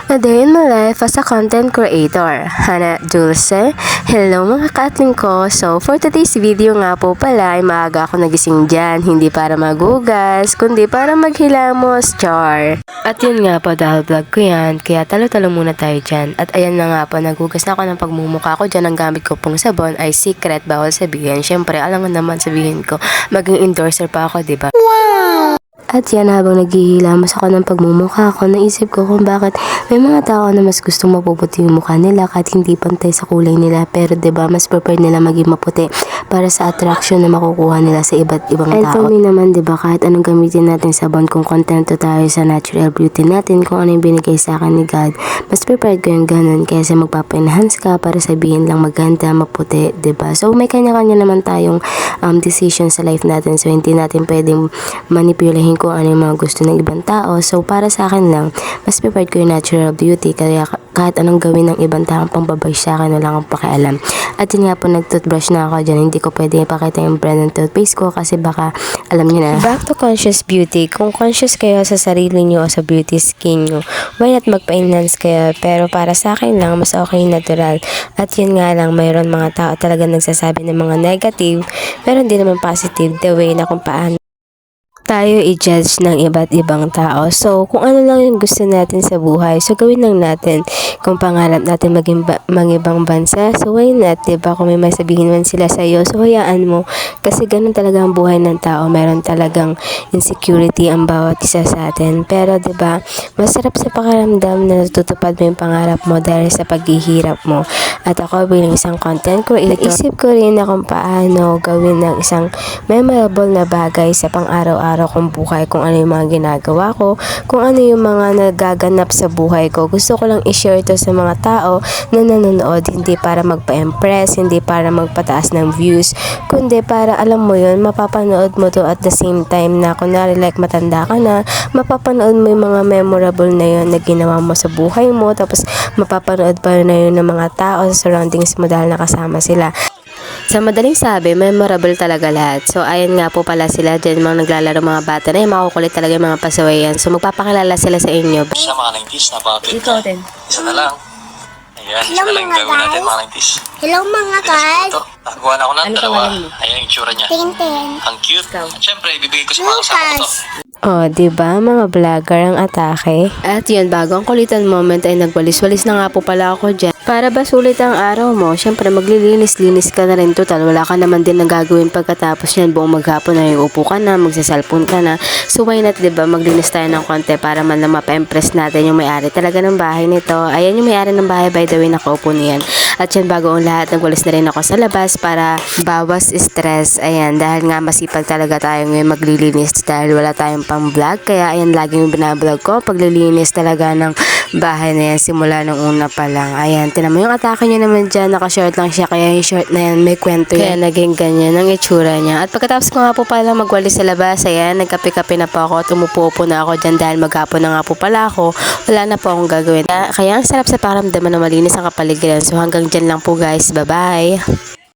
A day in my life as a content creator, Hana Dulce. Hello mga ka-atling ko. So for today's video nga po pala ay maaga ako nagising dyan. Hindi para magugas, kundi para maghilamos, char. At yun nga po dahil vlog ko yan, kaya talo-talo muna tayo dyan. At ayan na nga po, nagugas na ako ng pagmumukha ko dyan. Ang gamit ko pong sabon ay secret, bawal sabihin. Syempre, alam mo naman sabihin ko, maging endorser pa ako, diba? Wow! At yan, habang naghihilamos ako ng pagmumukha ko, naisip ko kung bakit may mga tao na mas gustong mapuputi yung mukha nila kahit hindi pantay sa kulay nila. Pero 'di ba mas prefer nila maging maputi para sa attraction na makukuha nila sa iba't ibang tao. And for me naman, 'di ba, kahit anong gamitin natin sabon, kung kontento tayo sa natural beauty natin, kung ano yung binigay sa akin ni God, mas prepared ko yung ganun kaysa magpapa-enhance ka para sabihin lang maganda, maputi, 'di ba? So may kanya-kanya naman tayong decision sa life natin. So hindi natin pwedeng manipulahin kung ano yung mga gusto ng ibang tao. So para sa akin lang, mas prepared ko yung natural beauty, kaya kahit anong gawin ng ibang tao pang babay sa akin, wala akong pakialam. At yun nga po, nag-toothbrush na ako dyan. Hindi ko pwede ipakita yung brand ng toothpaste ko kasi baka alam nyo na. Back to conscious beauty. Kung conscious kayo sa sarili nyo o sa beauty skin nyo, why not magpa-enhance kayo? Pero para sa akin lang, mas okay natural. At yun nga lang, mayroon mga tao talaga nagsasabi ng mga negative, pero hindi naman positive the way na kung paano tayo i-judge ng iba't ibang tao. So, kung ano lang yung gusto natin sa buhay, so gawin lang natin. Kung pangarap natin maging ibang bansa, so why not, diba? Kung may masabihin man sila sa iyo, so hayaan mo. Kasi ganun talaga ang buhay ng tao. Meron talagang insecurity ang bawat isa sa atin. Pero, diba, masarap sa pakiramdam na natutupad mo yung pangarap mo dahil sa paghihirap mo. At ako bilang isang content creator, naisip ko rin na kung paano gawin ng isang memorable na bagay sa pang-araw-araw kong buhay, kung ano yung mga ginagawa ko, kung ano yung mga nagaganap sa buhay ko. Gusto ko lang i-share ito sa mga tao na nanonood, hindi para magpa-impress, hindi para magpataas ng views, kundi para alam mo yun, mapapanood mo to at the same time na kunwari like matanda ka na, mapapanood mo yung mga memorable na yun na ginawa mo sa buhay mo, tapos mapapanood pa rin na yun ng mga tao sa surroundings mo dahil nakasama sila. Sa madaling sabi, memorable talaga lahat. So, ayan nga po pala sila dyan, mga naglalaro mga bata na yung makukulit talaga yung mga pasawayan. So, magpapakilala sila sa inyo. Sa mga 90s na bakit? Ikaw din. Isa na lang. Ayan, isa na lang yung gawin natin mga 90s. Hello mga guys! Nakakuha na ako ng Ano dalawa. pangalan mo? Ayan yung itsura niya. Tintin. Ang cute. Ikaw. At syempre, ibibigay ko sa mga kasama ko to. Oh, diba mga vlogger ang atake? At yun, bago ang kulitan moment ay nagwalis-walis na nga po pala ako dyan. Para ba sulit ang araw mo? Siyempre maglilinis-linis ka na rin total. Wala ka naman din na gagawin pagkatapos yan. Buong maghapon na yung upo ka na, magsasalpon ka na. So why not, diba, maglinis tayo ng konti para man na mapa-impress natin yung may-ari talaga ng bahay nito. Ayan yung may-ari ng bahay, by the way, nakaupo niyan. At yan, bago ang lahat, nagwalis na rin ako sa labas para bawas stress. Ayan, dahil nga masipag talaga tayo ngayon maglilinis dahil wala tayong pang vlog. Kaya ayan, laging binablog ko paglilinis talaga ng bahay na yan simula nung una pa lang. Ayan, tinan mo yung atake niya naman dyan, naka-short lang siya, kaya yung short na yan may kwento yan. Kaya naging ganyan ang itsura niya. At pagkatapos ko nga po pala magwalis sa labas, ayan, nagkape-kape na po ako, tumupo na ako dyan dahil maghapon na nga po pala ako, wala na po akong gagawin. Kaya ang sarap sa pakiramdaman na malinis ang kapaligiran. So hanggang dyan lang po guys, bye bye!